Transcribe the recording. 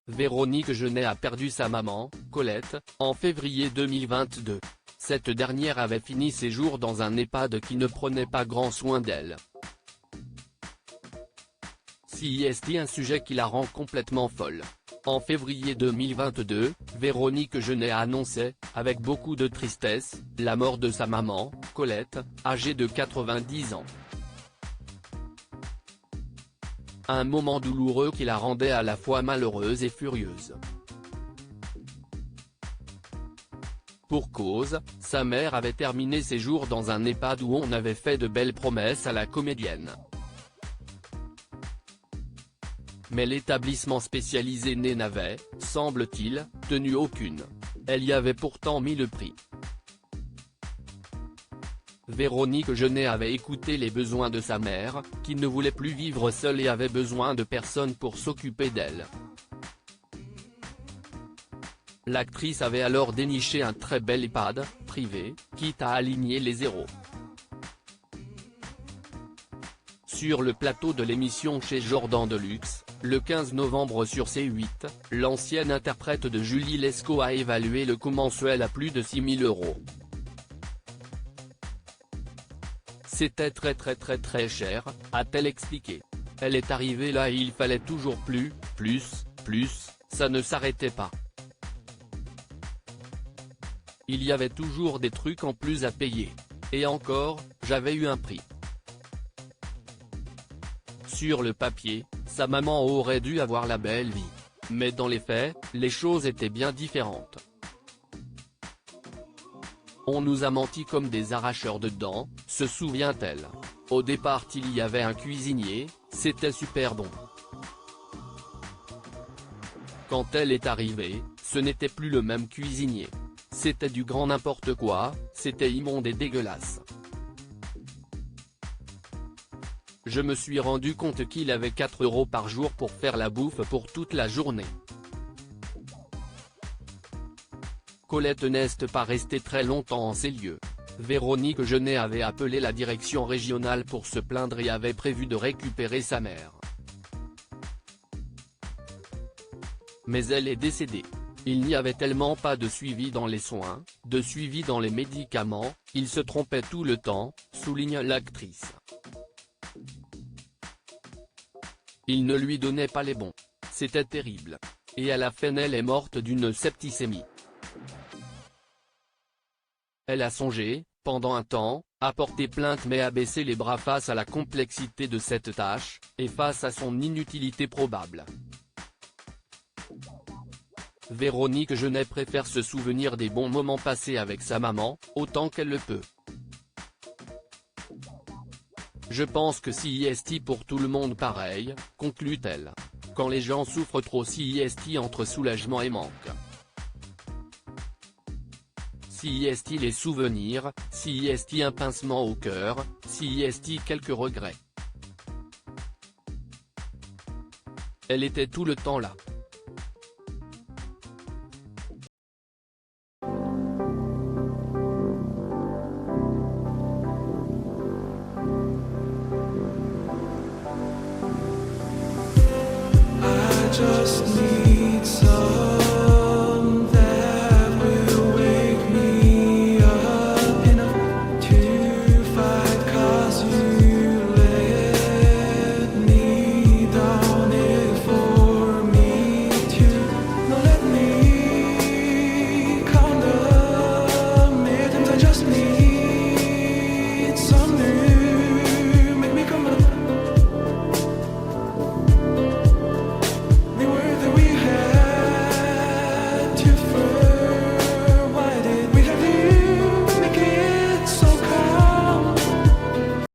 Véronique Jeunet a perdu sa maman, Colette, en février 2022. Cette dernière avait fini ses jours dans un EHPAD qui ne prenait pas grand soin d'elle. CIST, un sujet qui la rend complètement folle. En février 2022, Véronique Jeunet a annoncé, avec beaucoup de tristesse, la mort de sa maman, Colette, âgée de 90 ans. Un moment douloureux qui la rendait à la fois malheureuse et furieuse. Pour cause, sa mère avait terminé ses jours dans un EHPAD où on avait fait de belles promesses à la comédienne. Mais l'établissement spécialisé n'avait, semble-t-il, tenu aucune. Elle y avait pourtant mis le prix. Véronique Jeunet avait écouté les besoins de sa mère, qui ne voulait plus vivre seule et avait besoin de personne pour s'occuper d'elle. L'actrice avait alors déniché un très bel EHPAD, privé, quitte à aligner les zéros. Sur le plateau de l'émission Chez Jordan Deluxe, le 15 novembre sur C8, l'ancienne interprète de Julie Lescaut a évalué le coût mensuel à plus de 6 000 €. C'était très cher, a-t-elle expliqué. Elle est arrivée là et il fallait toujours plus, ça ne s'arrêtait pas. Il y avait toujours des trucs en plus à payer. Et encore, j'avais eu un prix. Sur le papier, sa maman aurait dû avoir la belle vie. Mais dans les faits, les choses étaient bien différentes. On nous a menti comme des arracheurs de dents, se souvient-elle. Au départ il y avait un cuisinier, c'était super bon. Quand elle est arrivée, ce n'était plus le même cuisinier. C'était du grand n'importe quoi, c'était immonde et dégueulasse. Je me suis rendu compte qu'il avait 4 € par jour pour faire la bouffe pour toute la journée. Colette n'est pas restée très longtemps en ces lieux. Véronique Jeunet avait appelé la direction régionale pour se plaindre et avait prévu de récupérer sa mère. Mais elle est décédée. Il n'y avait tellement pas de suivi dans les soins, de suivi dans les médicaments, il se trompait tout le temps, souligne l'actrice. Il ne lui donnait pas les bons. C'était terrible. Et à la fin elle est morte d'une septicémie. Elle a songé, pendant un temps, à porter plainte mais a baissé les bras face à la complexité de cette tâche, et face à son inutilité probable. Véronique Jeunet préfère se souvenir des bons moments passés avec sa maman, autant qu'elle le peut. Je pense que CIST pour tout le monde pareil, conclut-elle. Quand les gens souffrent trop CIST entre soulagement et manque. CIST les souvenirs, CIST un pincement au cœur, CIST quelques regrets. Elle était tout le temps là.